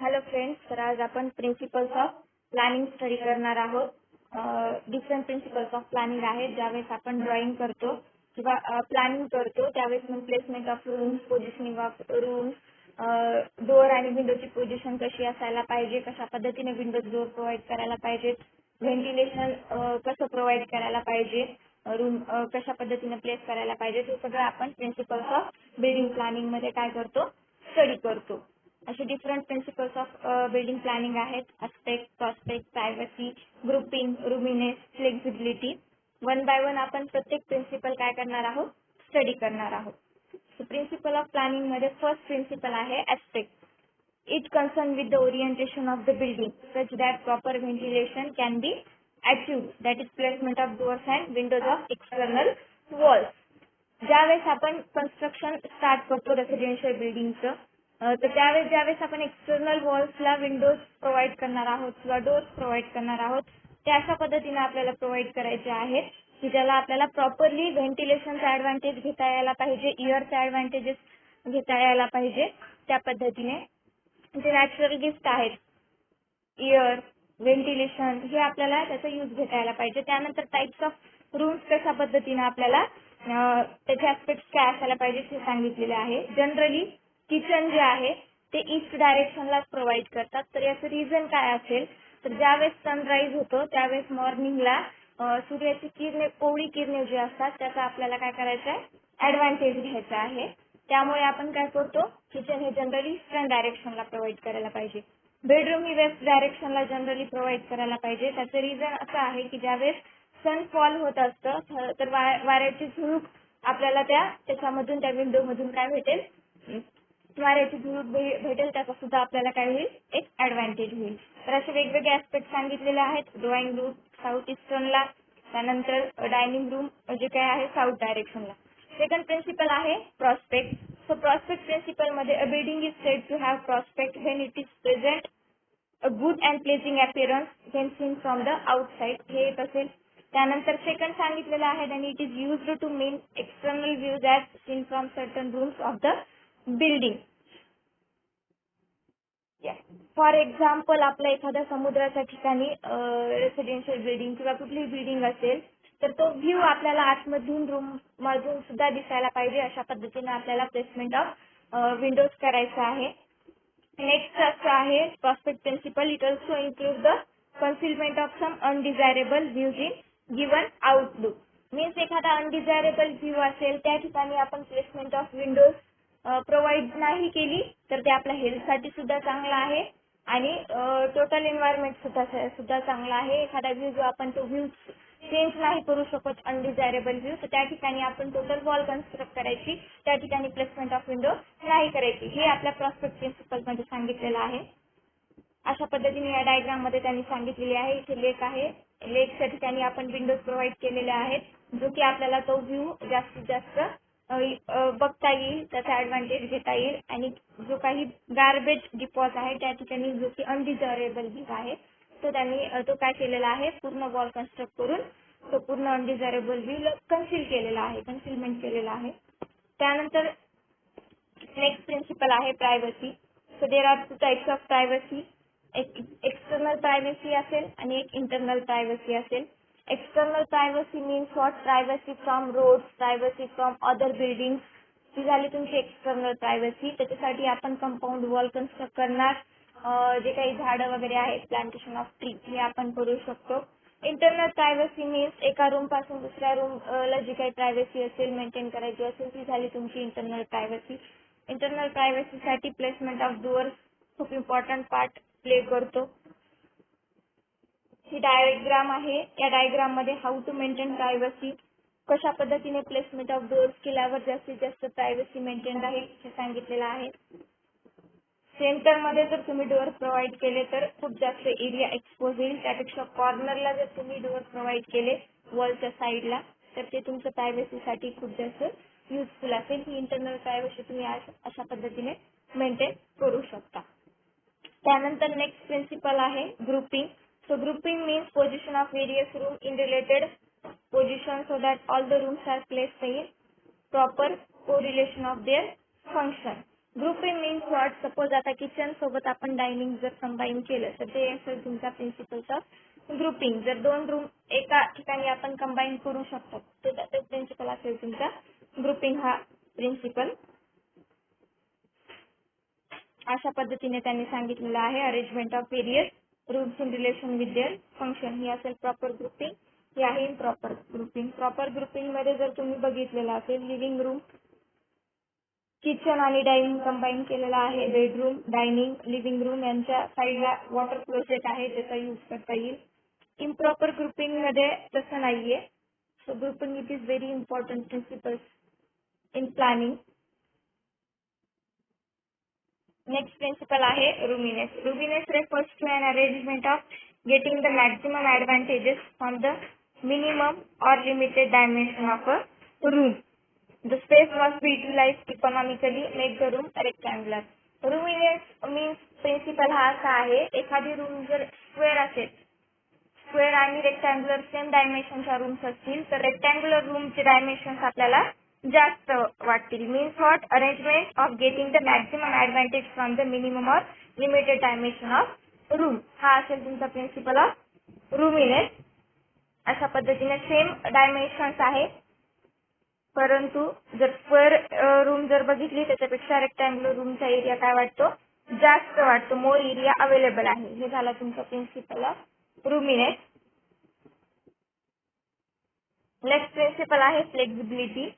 Hello friends, तर आज आपण प्रिन्सिपल्स ऑफ प्लॅनिंग स्टडी करणार आहोत. डिफरंट प्रिन्सिपल्स ऑफ प्लॅनिंग आहेत. ज्यावेळेस आपण ड्रॉइंग करतो किंवा प्लॅनिंग करतो त्यावेळेस मग placement of rooms, positioning of rooms, door आणि विंडोची पोझिशन कशी असायला पाहिजे, कशा पद्धतीने विंडोज डोअर प्रोव्हाइड करायला पाहिजेत, व्हेंटिलेशन कसं प्रोव्हाइड करायला पाहिजे, रूम कशा पद्धतीने प्लेस करायला पाहिजे, हे सगळं आपण प्रिन्सिपल्स ऑफ बिल्डिंग प्लॅनिंग मध्ये काय करतो, स्टडी करतो. असे different principles of building planning आहेत. Aspect, prospect, privacy, grouping, roominess, flexibility. One by one आपण प्रत्येक प्रिन्सिपल काय करणार आहोत, स्टडी करणार आहोत. सो प्रिन्सिपल ऑफ प्लॅनिंग मध्ये फर्स्ट प्रिन्सिपल आहे aspect. It concerned with the orientation of the building such that proper ventilation can be achieved, that is placement of doors and windows of external walls. ज्यावेळेस आपण construction start करतो residential बिल्डिंगचं, तर ज्यावेळेस आपण external वॉल्सला Windows provide करणार आहोत किंवा doors provide करणार आहोत, ते अशा पद्धतीने आपल्याला प्रोव्हाइड करायचे आहेत की ज्याला आपल्याला प्रॉपरली व्हेंटिलेशनचा ऍडव्हान्टेज घेता यायला पाहिजे, एअरचा ऍडव्हान्टेजेस घेता यायला पाहिजे. त्या पद्धतीने जे नॅचरल गिफ्ट आहेत, एअर, व्हेंटिलेशन, हे आपल्याला त्याचा यूज घेता यायला पाहिजे. त्यानंतर टाइप्स ऑफ रूम्स कशा पद्धतीने आपल्याला त्याचे ऍस्पेक्ट्स काय असायला पाहिजे हे सांगितलेले आहे. जनरली किचन जे आहे ते ईस्ट डायरेक्शनलाच प्रोव्हाइड करतात. तर याचं रिझन काय असेल, तर ज्यावेळेस सनराईज होतो त्यावेळेस मॉर्निंगला सूर्याची किरणे, कोवळी किरणे जे असतात त्याचा आपल्याला काय करायचं आहे, ऍडव्हान्टेज घ्यायचा आहे. त्यामुळे आपण काय करतो, किचन हे जनरली ईस्टर्न डायरेक्शनला प्रोव्हाइड करायला पाहिजे. बेडरूम ही वेस्ट डायरेक्शनला जनरली प्रोव्हाइड करायला पाहिजे. त्याचं रिझन असं आहे की ज्यावेळेस सनफॉल होत असतं तर वाऱ्याची झुळूक आपल्याला त्याच्यामधून, त्या विंडो मधून काय भेटेल, वाऱ्याची झुळूक भेटेल. त्याचा सुद्धा आपल्याला काय होईल, एक ऍडव्हान्टेज होईल. तर असे वेगवेगळे ऍस्पेक्ट सांगितलेले आहेत. ड्रॉइंग रूम साऊथ ईस्टर्नला, त्यानंतर डायनिंग रूम जे काय आहे साऊथ डायरेक्शनला. सेकंड प्रिन्सिपल आहे प्रॉस्पेक्ट. सो प्रॉस्पेक्ट प्रिन्सिपल मध्ये a building is said to have prospect when it is present a good and pleasing appearance when seen from the outside, हे येत असेल. त्यानंतर सेकंड सांगितलेलं आहे आणि it is used to mean external views as seen from certain rooms of the building. For example, आपल्या एखाद्या समुद्राच्या ठिकाणी रेसिडेन्शियल बिल्डिंग किंवा कुठलीही बिल्डिंग असेल तर तो व्ह्यू आपल्याला आतमधून रूम मधून सुद्धा दिसायला पाहिजे. अशा पद्धतीने आपल्याला प्लेसमेंट ऑफ विंडोज करायचं आहे. नेक्स्ट असं आहे prospect principle. It also include the concealment of some undesirable views in given outlook. Means एखादा अनडिझायरेबल व्ह्यू असेल त्या ठिकाणी आपण प्लेसमेंट ऑफ विंडोज प्रोव्हाइड नाही केली तर ते आपल्या हेल्थसाठी सुद्धा चांगलं आहे आणि टोटल एन्व्हायरमेंट सुद्धा चांगला आहे. एखादा व्ह्यू जो आपण तो व्ह्यू चेंज नाही करू शकत, अनडिझायरेबल व्ह्यू, तर त्या ठिकाणी आपण टोटल वॉल कन्स्ट्रक्ट करायची, त्या ठिकाणी प्लेसमेंट ऑफ विंडो नाही करायची. हे आपल्या प्रॉस्पेक्ट प्रिन्सिपल मध्ये सांगितलेलं आहे. अशा पद्धतीने या डायग्राम मध्ये त्यांनी सांगितलेली आहे. इथे लेक आहे, लेकच्या ठिकाणी आपण विंडोज प्रोव्हाइड केलेले आहेत, जो की आपल्याला तो व्ह्यू जास्तीत जास्त बघता येईल, त्याचा ऍडव्हान्टेज घेता येईल. आणि जो काही गार्बेज डिपॉझिट आहे त्या ठिकाणी जो की अनडिझायरेबल व्ह्यू आहे तो त्यांनी तो काय केलेला आहे, पूर्ण वॉल कन्स्ट्रक्ट करून तो पूर्ण अनडिझायरेबल व्ह्यू कन्सील केलेला आहे, कन्सिलमेंट केलेला आहे. त्यानंतर नेक्स्ट प्रिन्सिपल आहे privacy. So there are two types of privacy. एक एक्सटर्नल प्रायव्हसी असेल आणि एक इंटरनल प्रायव्हसी असेल. External privacy means what, privacy from roads, privacy from other building, ही झाली तुमची एक्सटर्नल प्रायव्हसी. त्याच्यासाठी आपण कंपाऊंड वॉल कन्स्ट्रक्ट करणार, जे काही झाडं वगैरे आहेत, प्लांटेशन ऑफ ट्री, हे आपण करू शकतो. इंटरनल प्रायव्हसी मीन्स एका रूम पासून दुसऱ्या रूमला जी काही प्रायव्हसी असेल, मेंटेन करायची असेल, ती झाली तुमची इंटरनल प्रायव्हसी. इंटरनल प्रायव्हसीसाठी प्लेसमेंट ऑफ डोअर्स खूप इम्पॉर्टंट पार्ट प्ले करतो. ही डायग्राम आहे. या डायग्राम मध्ये हाऊ टू मेंटेन प्रायव्हसी, कशा पद्धतीने प्लेसमेंट ऑफ डोअर्स केल्यावर जास्तीत जास्त प्रायव्हसी मेंटेन राहील हे सांगितलेलं आहे. सेंटर मध्ये जर तुम्ही डोअर प्रोव्हाइड केले तर खूप जास्त एरिया एक्सपोज होईल. त्यापेक्षा कॉर्नरला जर तुम्ही डोअर प्रोव्हाइड केले वॉलच्या साईडला तर ते तुमच्या प्रायव्हसीसाठी खूप जास्त युजफुल असेल. ही इंटरनल प्रायव्हसी तुम्ही अशा पद्धतीने मेंटेन करू शकता. त्यानंतर नेक्स्ट प्रिन्सिपल आहे grouping. So grouping means position of various room in related position so that all the rooms are placed in proper correlation of their function. Grouping means what, suppose आता kitchen सोबत आपण dining जर combine केलं तर ते असेल तुमचा principles of grouping. जर 2 रूम एका ठिकाणी आपण कंबाईन करू शकतो तर ते प्रिन्सिपल असेल तुमचा ग्रुपिंग हा प्रिन्सिपल. अशा पद्धतीने त्यांनी सांगितलेलं आहे. Arrangement of various rooms in relation with their function ही असेल प्रॉपर ग्रुपिंग. ही आहे इम्प्रॉपर ग्रुपिंग. प्रॉपर ग्रुपिंग मध्ये जर तुम्ही बघितलेलं असेल लिव्हिंग रूम, किचन आणि डायनिंग कंबाईन केलेला आहे. बेडरूम, डायनिंग, लिव्हिंग रूम यांच्या साईडला वॉटर क्लोसेट आहे त्याचा यूज करता येईल. इम्प्रॉपर ग्रुपिंग मध्ये तसं नाहीये. So grouping it is very important principles in planning. Next principle आहे roominess. रूमिनेस refers to an arrangement of getting the maximum advantages from the minimum or limited dimension of a room. The space must be utilized economically, make the room rectangular. Roominess means principle हा असा आहे, एखादी room जर square असेल, square आणि rectangular same डायमेन्शनच्या rooms असतील तर rectangular रूमचे डायमेन्शन्स आपल्याला जास्त वाटतील. Means what, arrangement of getting the maximum advantage from the minimum or limited dimension of room. हा असेल तुमचा प्रिन्सिपल ऑफ रूमिनेस. अशा पद्धतीने सेम डायमेन्शन्स आहे परंतु जर स्क्वेअर रूम जर बघितली त्याच्यापेक्षा रेक्टँग्युलर रूमचा एरिया काय वाटतो, जास्त वाटतो, मोर एरिया अवेलेबल आहे. हे झाला तुमचा प्रिन्सिपल ऑफ रूमिनेस. नेक्स्ट प्रिन्सिपल आहे flexibility.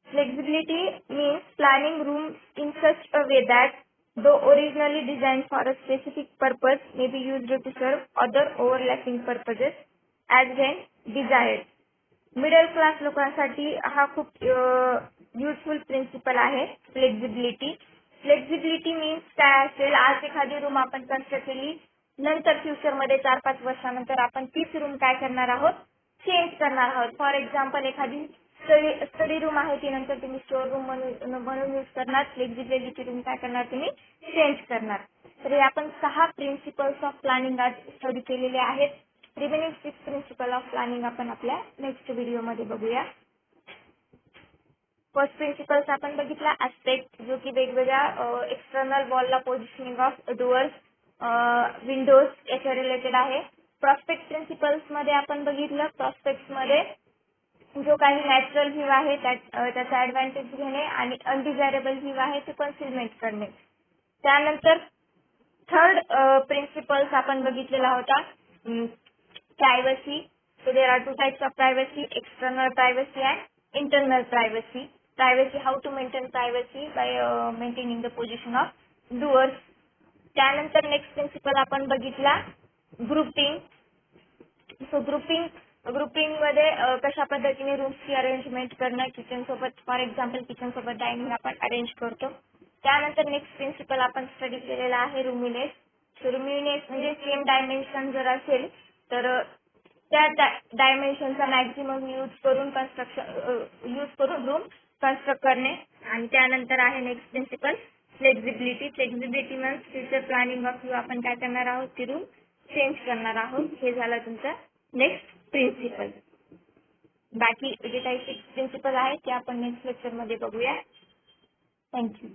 Flexibility means planning rooms in such a way that though originally designed for a specific purpose may be used to serve other overlapping purposes as when desired. Middle class लोकांसाठी हा खूप useful principal आहे flexibility. Flexibility means काय असेल, आज एखादी room आपण construct केली, नंतर फ्युचरमध्ये 4-5 वर्षानंतर आपण तीच रूम काय करणार आहोत, चेंज करणार आहोत. फॉर एक्झाम्पल एखादी स्टडी रूम आहे ती नंतर तुम्ही स्टोअर रूम म्हणून यूज करणार. फ्लेक्झिबिलिटी रूम काय करणार, तुम्ही चेंज करणार. तर हे आपण 6 प्रिन्सिपल्स ऑफ प्लॅनिंग आज स्टडी केलेले आहेत. रिमेनिंग 6 प्रिन्सिपल ऑफ प्लॅनिंग आपण आपल्या नेक्स्ट व्हिडिओमध्ये बघूया. फर्स्ट प्रिन्सिपल्स आपण बघितला ऍस्पेक्ट, जो की वेगवेगळ्या एक्सटर्नल वॉलला पोझिशनिंग ऑफ डोअर्स, विंडोज याच्या रिलेटेड आहे. प्रॉस्पेक्ट प्रिन्सिपल्स मध्ये आपण बघितलं, प्रॉस्पेक्ट मध्ये जो काही नॅचरल व्ह्यू आहे त्याचा ऍडव्हान्टेज घेणे आणि अनडिझायरेबल व्ह्यू आहे ते कन्सिलमेंट करणे. त्यानंतर थर्ड प्रिन्सिपल्स आपण बघितलेला होता privacy. So there are 2 types of privacy, external privacy and internal privacy. Privacy, how to maintain privacy by maintaining the position of doers. त्यानंतर नेक्स्ट प्रिन्सिपल आपण बघितला ग्रुपिंग. सो ग्रुपिंग मध्ये कशा पद्धतीने रूम्सची अरेंजमेंट करणं, किचन सोबत फॉर एक्झाम्पल किचन सोबत dining आपण अरेंज करतो. त्यानंतर नेक्स्ट प्रिन्सिपल आपण स्टडी केलेला आहे रूमिनेस. सो रूमिनेस म्हणजे सेम डायमेन्शन जर असेल तर त्या डायमेन्शनचा मॅक्झिमम यूज करून रूम कन्स्ट्रक्ट करणे. आणि त्यानंतर आहे next principle flexibility. Flexibility means future planning of you, आपण काय करणार आहोत, ती रूम चेंज करणार आहोत. हे झालं तुमचं नेक्स्ट प्रिन्सिपल. बाकी जे काही 6 प्रिन्सिपल आहेत ते आपण नेक्स्ट लेक्चर मध्ये बघूया. थँक्यू.